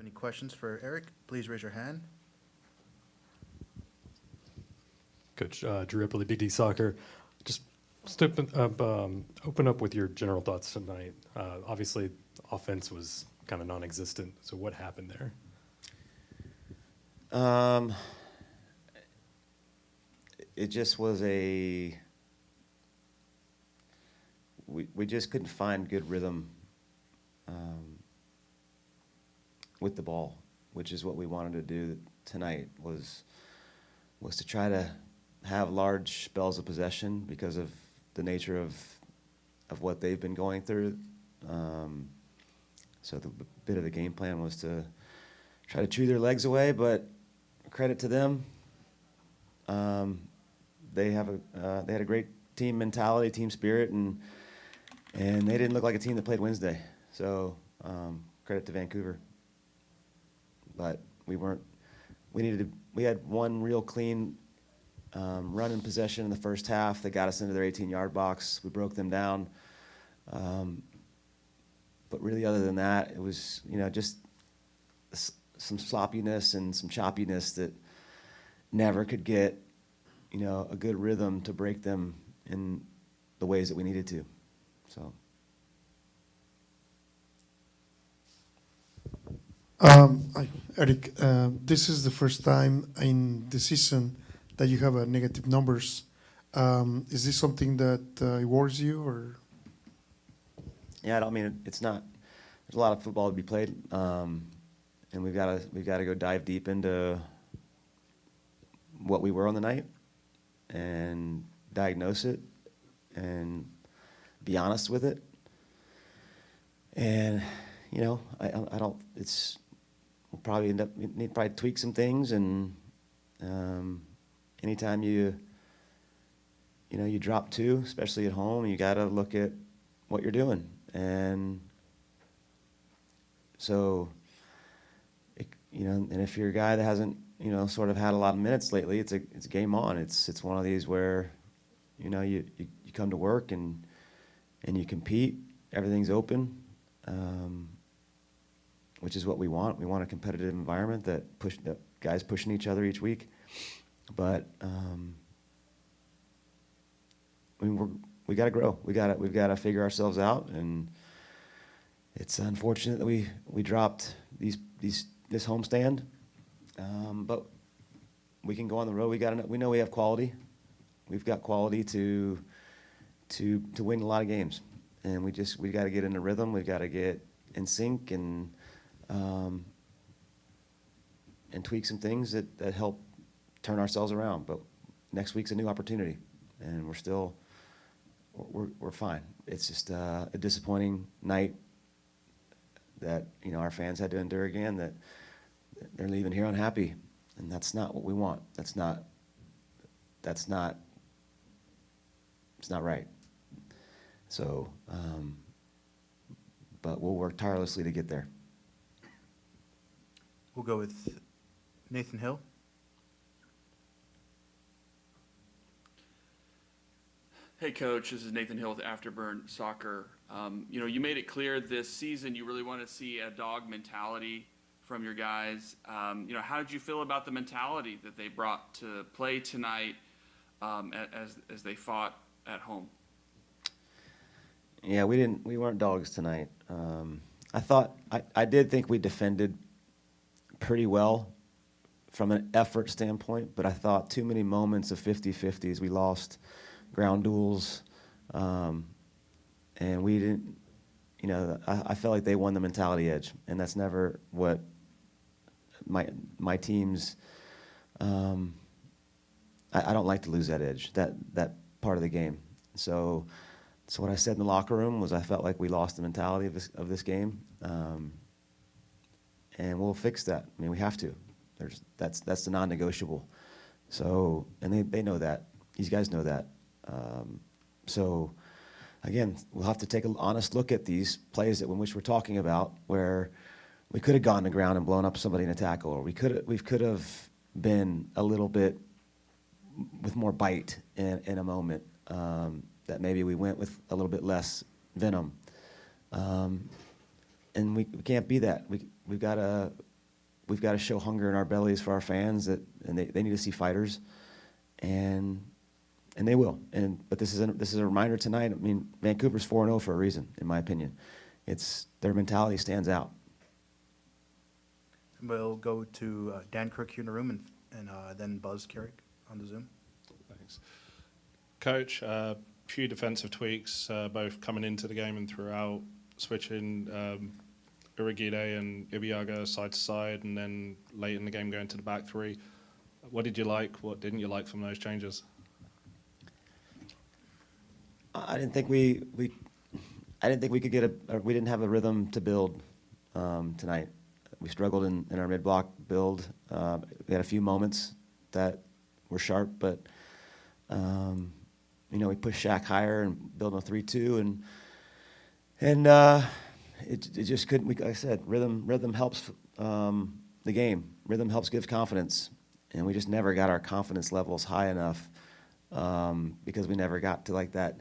Any questions for Eric? Please raise your hand. Coach Drew Ripley, Big D Soccer. Just open up with your general thoughts tonight. Obviously, offense was kind of non-existent. So what happened there? It just was we just couldn't find good rhythm with the ball, which is what we wanted to do tonight, was to try to have large spells of possession because of the nature of what they've been going through. So the bit of the game plan was to try to chew their legs away, but credit to them. They had a great team mentality, team spirit, and they didn't look like a team that played Wednesday. So credit to Vancouver. But we had one real clean run in possession in the first half that got us into their 18-yard box. We broke them down. But really, other than that, it was, just some sloppiness and some choppiness that never could get, a good rhythm to break them in the ways that we needed to. So. Eric, this is the first time in the season that you have negative numbers. Is this something that worries you, or? Yeah, it's not. There's a lot of football to be played, and we've got to go dive deep into what we were on the night and diagnose it and be honest with it. And I don't. We'll probably need to tweak some things, and anytime you drop two, especially at home, you got to look at what you're doing. And so, and if you're a guy that hasn't, sort of had a lot of minutes lately, it's a game on. It's one of these where, you come to work and you compete. Everything's open, which is what we want. We want a competitive environment that guys pushing each other each week. But we got to grow. We've got to figure ourselves out, and it's unfortunate that we dropped this homestand. But we can go on the road. We know we have quality. We've got quality to win a lot of games, and we got to get in a rhythm. We've got to get in sync and tweak some things that help turn ourselves around. But next week's a new opportunity, and we're fine. It's just a disappointing night that our fans had to endure again, that they're leaving here unhappy, and that's not what we want. It's not right. So, but we'll work tirelessly to get there. We'll go with Nathan Hill. Hey, Coach, this is Nathan Hill with Afterburn Soccer. You made it clear this season you really want to see a dog mentality from your guys. How did you feel about the mentality that they brought to play tonight as they fought at home? Yeah, we weren't dogs tonight. I did think we defended pretty well from an effort standpoint, but I thought too many moments of 50-50s. We lost ground duels, and we didn't, I felt like they won the mentality edge, and that's never what my teams, I don't like to lose that edge, that part of the game. So what I said in the locker room was I felt like we lost the mentality of this game, and we'll fix that. I mean, we have to. That's the non-negotiable. So, and they know that. These guys know that. So, again, we'll have to take an honest look at these plays in which we're talking about, where we could have gone to ground and blown up somebody in a tackle, or we could have been a little bit with more bite in a moment, that maybe we went with a little bit less venom, and we can't be that. We've got to we've got to show hunger in our bellies for our fans, and they need to see fighters, and they will. But this is a reminder tonight. I mean, Vancouver's 4-0 for a reason, in my opinion. It's their mentality stands out. We'll go to Dan Kirk here in the room and then Buzz Carrick on the Zoom. Thanks. Coach, few defensive tweaks, both coming into the game and throughout, switching Urigide and Ibiaga side to side, and then late in the game going to the back three. What did you like? What didn't you like from those changes? I didn't think we could get we didn't have a rhythm to build tonight. We struggled in our mid-block build. We had a few moments that were sharp, but we pushed Shaq higher and built a 3-2, and it just couldn't. Like I said, rhythm helps the game. Rhythm helps give confidence, and we just never got our confidence levels high enough because we never got to like that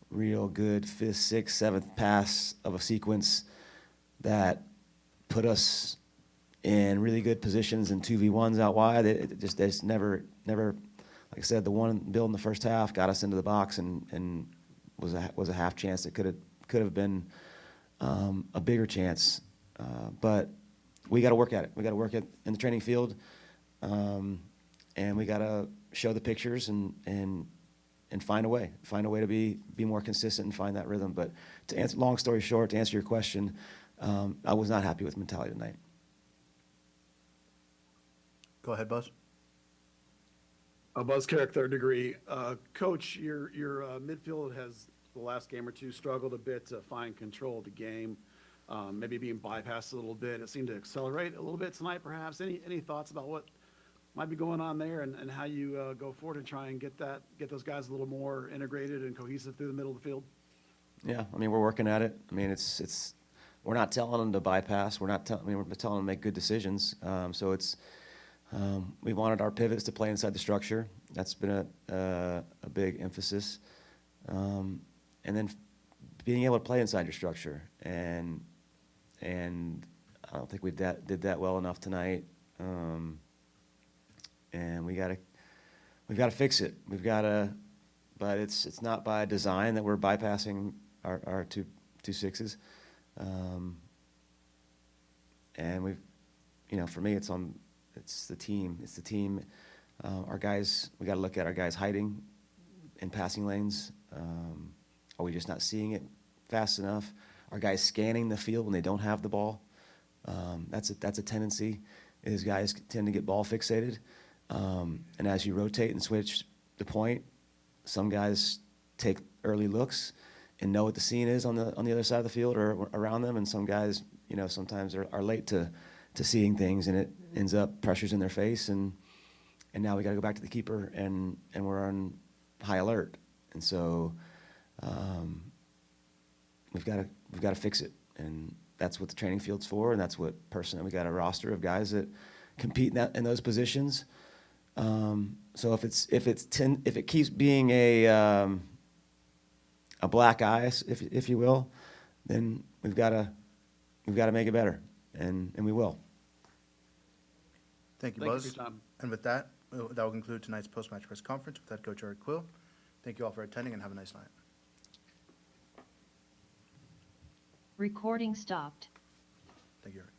real good 5th, 6th, 7th pass of a sequence that put us in really good positions in 2v1s out wide. It just never, like I said, the one build in the first half got us into the box and was a half chance. It could have been a bigger chance, but we got to work at it. We got to work at in the training field, and we got to show the pictures and find a way to be more consistent and find that rhythm. But to answer, long story short, to answer your question, I was not happy with mentality tonight. Go ahead, Buzz. Buzz Carrick, third degree. Coach, your midfield has the last game or two struggled a bit to find control of the game, maybe being bypassed a little bit. It seemed to accelerate a little bit tonight, perhaps. Any thoughts about what might be going on there and how you go forward and try and get those guys a little more integrated and cohesive through the middle of the field? Yeah, I mean, we're working at it. I mean, it's we're not telling them to bypass. We're telling them to make good decisions. So it's we wanted our pivots to play inside the structure. That's been a big emphasis, and then being able to play inside your structure. And I don't think we did that well enough tonight. And we gotta fix it. But it's not by design that we're bypassing our two sixes. And for me, it's the team. It's the team. Our guys, we got to look at our guys hiding in passing lanes. Are we just not seeing it fast enough? Are guys scanning the field when they don't have the ball? That's a tendency. Is guys tend to get ball fixated. And as you rotate and switch the point, some guys take early looks and know what the scene is on the other side of the field or around them, and some guys, sometimes are late to seeing things, and it ends up pressures in their face, and now we got to go back to the keeper, and we're on high alert, and so we've got to fix it, and that's what the training field's for, and that's what we got a roster of guys that compete in those positions. So if it keeps being a black ice, if you will, then we've got to make it better, and we will. Thank you, Thank you Buzz. for your time. And with that, that will conclude tonight's post-match press conference with head coach Eric Quill. Thank you all for attending and have a nice night. Recording stopped. Thank you, Eric.